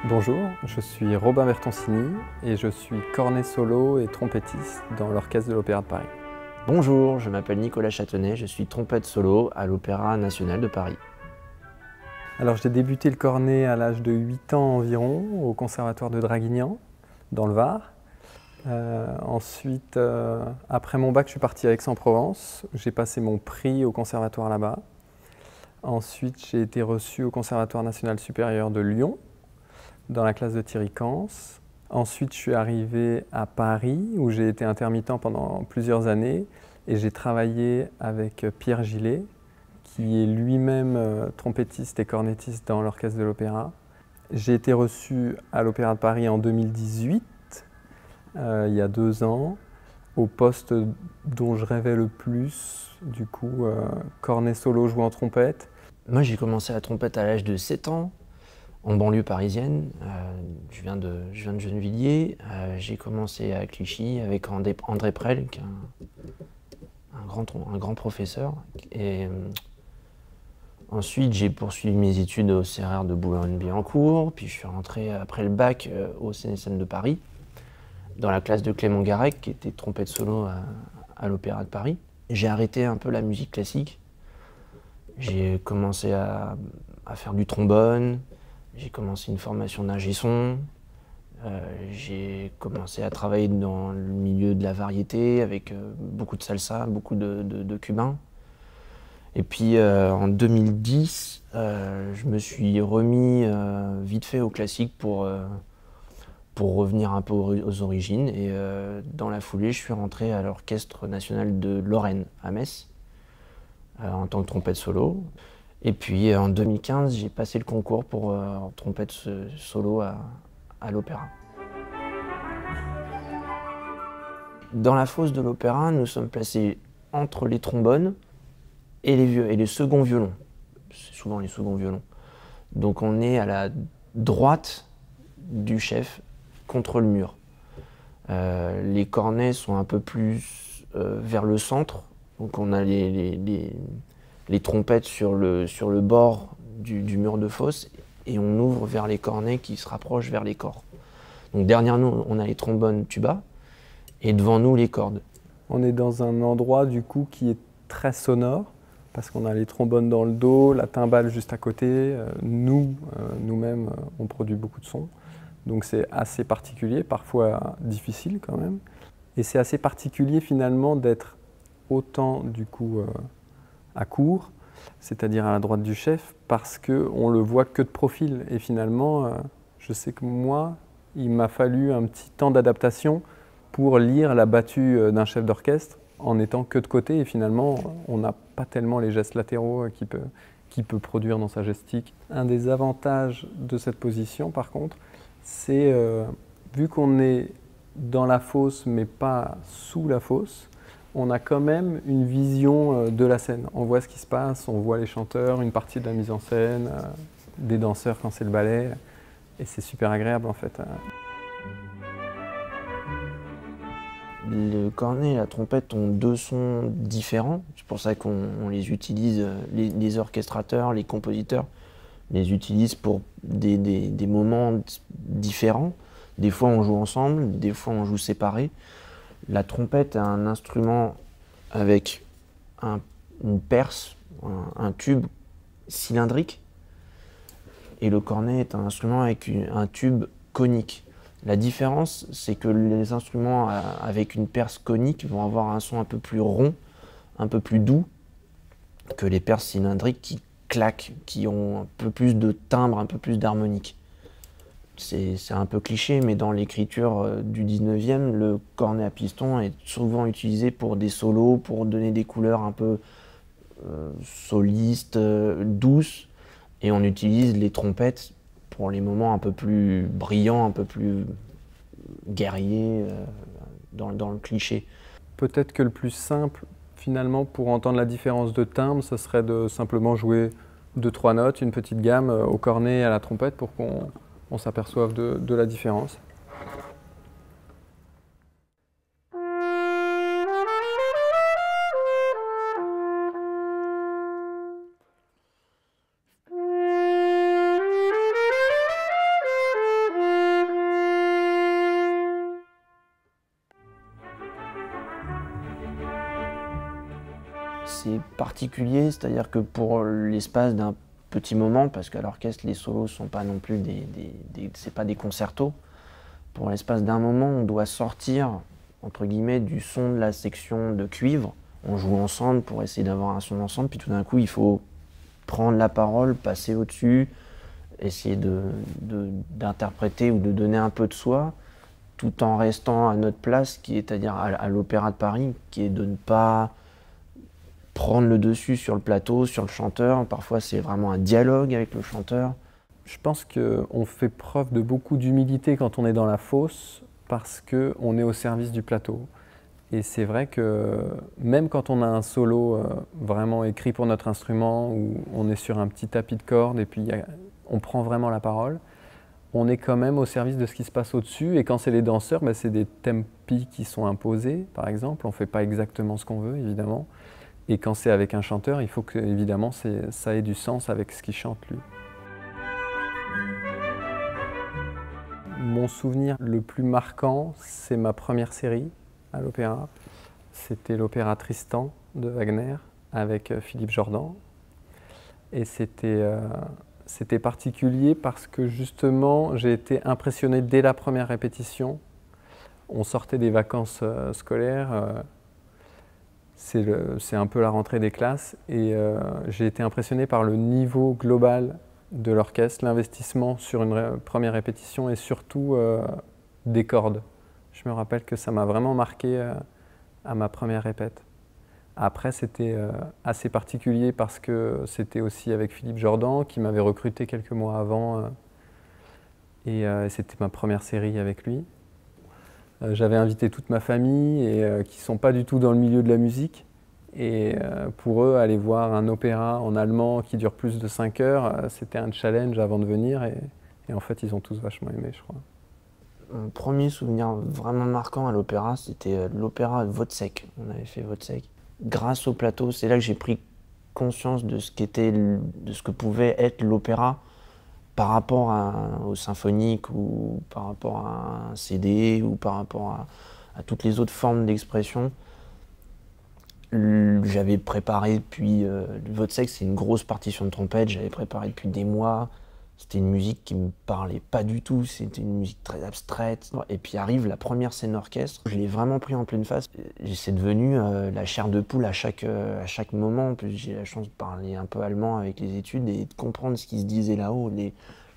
Bonjour, je suis Robin Bertoncini et je suis cornet solo et trompettiste dans l'Orchestre de l'Opéra de Paris. Bonjour, je m'appelle Nicolas Châtenay, je suis trompette solo à l'Opéra national de Paris. Alors j'ai débuté le cornet à l'âge de 8 ans environ au Conservatoire de Draguignan, dans le Var. Ensuite, après mon bac, je suis parti à Aix-en-Provence. J'ai passé mon prix au conservatoire là-bas. Ensuite, j'ai été reçu au Conservatoire national supérieur de Lyon, dans la classe de Thierry Cans. Ensuite, je suis arrivé à Paris, où j'ai été intermittent pendant plusieurs années. Et j'ai travaillé avec Pierre Gillet, qui est lui-même trompettiste et cornettiste dans l'Orchestre de l'Opéra. J'ai été reçu à l'Opéra de Paris en 2018, il y a 2 ans, au poste dont je rêvais le plus, du coup, cornet solo jouant trompette. Moi j'ai commencé la trompette à l'âge de 7 ans, en banlieue parisienne. Je viens de Gennevilliers. J'ai commencé à Clichy avec André Prel, qui est un grand professeur. Et ensuite j'ai poursuivi mes études au CRR de Boulogne-Billancourt, puis je suis rentré après le bac au CNSM de Paris, dans la classe de Clément Garec, qui était trompette solo à l'Opéra de Paris. J'ai arrêté un peu la musique classique. J'ai commencé à faire du trombone, j'ai commencé une formation d'ingé son, j'ai commencé à travailler dans le milieu de la variété avec beaucoup de salsa, beaucoup de cubains. Et puis en 2010, je me suis remis vite fait au classique pour revenir un peu aux origines. Et dans la foulée, je suis rentré à l'Orchestre national de Lorraine à Metz en tant que trompette solo. Et puis en 2015, j'ai passé le concours pour trompette solo à l'Opéra. Dans la fosse de l'Opéra, nous sommes placés entre les trombones et les seconds violons. C'est souvent les seconds violons. Donc on est à la droite du chef, contre le mur. Les cornets sont un peu plus vers le centre, donc on a les trompettes sur le bord du mur de fosse, et on ouvre vers les cornets qui se rapprochent vers les corps. Donc derrière nous, on a les trombones tuba, et devant nous, les cordes. On est dans un endroit du coup qui est très sonore, parce qu'on a les trombones dans le dos, la timbale juste à côté. Nous-mêmes, on produit beaucoup de sons. Donc c'est assez particulier, parfois difficile quand même. Et c'est assez particulier finalement d'être autant du coup à court, c'est-à-dire à la droite du chef, parce qu'on le voit que de profil. Et finalement, je sais que moi, il m'a fallu un petit temps d'adaptation pour lire la battue d'un chef d'orchestre en étant que de côté. Et finalement, on n'a pas tellement les gestes latéraux qu'il peut produire dans sa gestique. Un des avantages de cette position, par contre, c'est vu qu'on est dans la fosse mais pas sous la fosse, on a quand même une vision de la scène. On voit ce qui se passe, on voit les chanteurs, une partie de la mise en scène, des danseurs quand c'est le ballet, et c'est super agréable en fait. Le cornet et la trompette ont 2 sons différents, c'est pour ça qu'on les utilise, les orchestrateurs, les compositeurs les utilisent pour des moments différents. Des fois on joue ensemble, des fois on joue séparés. La trompette est un instrument avec une perce, un tube cylindrique, et le cornet est un instrument avec un tube conique. La différence, c'est que les instruments avec une perce conique vont avoir un son un peu plus rond, un peu plus doux, que les perces cylindriques qui claquent, qui ont un peu plus de timbre, un peu plus d'harmonique. C'est un peu cliché, mais dans l'écriture du 19e, le cornet à piston est souvent utilisé pour des solos, pour donner des couleurs un peu solistes, douces, et on utilise les trompettes pour les moments un peu plus brillants, un peu plus guerriers dans le cliché. Peut-être que le plus simple, finalement, pour entendre la différence de timbre, ce serait de simplement jouer 2-3 notes, une petite gamme au cornet et à la trompette pour qu'on s'aperçoive de la différence. C'est particulier, c'est-à-dire que pour l'espace d'un petit moment, parce qu'à l'orchestre, les solos sont pas non plus c'est pas des concertos. Pour l'espace d'un moment, on doit sortir, entre guillemets, du son de la section de cuivre. On joue ensemble pour essayer d'avoir un son ensemble, puis tout d'un coup, il faut prendre la parole, passer au-dessus, essayer d'interpréter ou de donner un peu de soi, tout en restant à notre place, qui est, c'est-à-dire à l'Opéra de Paris, qui est de ne pas prendre le dessus sur le plateau, sur le chanteur. Parfois, c'est vraiment un dialogue avec le chanteur. Je pense qu'on fait preuve de beaucoup d'humilité quand on est dans la fosse parce qu'on est au service du plateau. Et c'est vrai que même quand on a un solo vraiment écrit pour notre instrument, où on est sur un petit tapis de cordes et puis on prend vraiment la parole, on est quand même au service de ce qui se passe au-dessus. Et quand c'est les danseurs, ben c'est des tempi qui sont imposés, par exemple. On ne fait pas exactement ce qu'on veut, évidemment. Et quand c'est avec un chanteur, il faut que, évidemment, ça ait du sens avec ce qu'il chante, lui. Mon souvenir le plus marquant, c'est ma première série à l'opéra. C'était l'opéra Tristan de Wagner avec Philippe Jordan. Et c'était particulier parce que justement, j'ai été impressionné dès la première répétition. On sortait des vacances scolaires. C'est un peu la rentrée des classes et j'ai été impressionné par le niveau global de l'orchestre, l'investissement sur une première répétition et surtout des cordes. Je me rappelle que ça m'a vraiment marqué à ma première répète. Après, c'était assez particulier parce que c'était aussi avec Philippe Jordan qui m'avait recruté quelques mois avant et c'était ma première série avec lui. J'avais invité toute ma famille et qui ne sont pas du tout dans le milieu de la musique. Et pour eux, aller voir un opéra en allemand qui dure plus de 5 heures, c'était un challenge avant de venir. Et en fait, ils ont tous vachement aimé, je crois. Mon premier souvenir vraiment marquant à l'opéra, c'était l'opéra Wozzeck. On avait fait Wozzeck. Grâce au plateau, c'est là que j'ai pris conscience de ce que pouvait être l'opéra par rapport au symphonique ou par rapport à un CD ou par rapport à toutes les autres formes d'expression. J'avais préparé depuis... Wozzeck, c'est une grosse partition de trompette, j'avais préparé depuis des mois. C'était une musique qui me parlait pas du tout, c'était une musique très abstraite. Et puis arrive la première scène orchestre, je l'ai vraiment pris en pleine face. C'est devenu la chair de poule à chaque moment. En plus, j'ai la chance de parler un peu allemand avec les études et de comprendre ce qui se disait là-haut.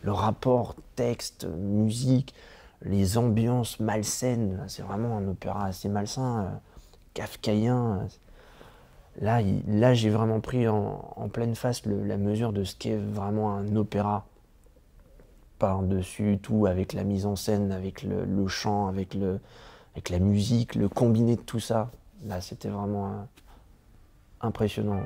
Le rapport texte, musique, les ambiances malsaines. C'est vraiment un opéra assez malsain, kafkaïen. Là, j'ai vraiment pris en pleine face la mesure de ce qu'est vraiment un opéra. Par-dessus tout, avec la mise en scène, avec le chant, avec la musique, le combiné de tout ça. Là, c'était vraiment impressionnant.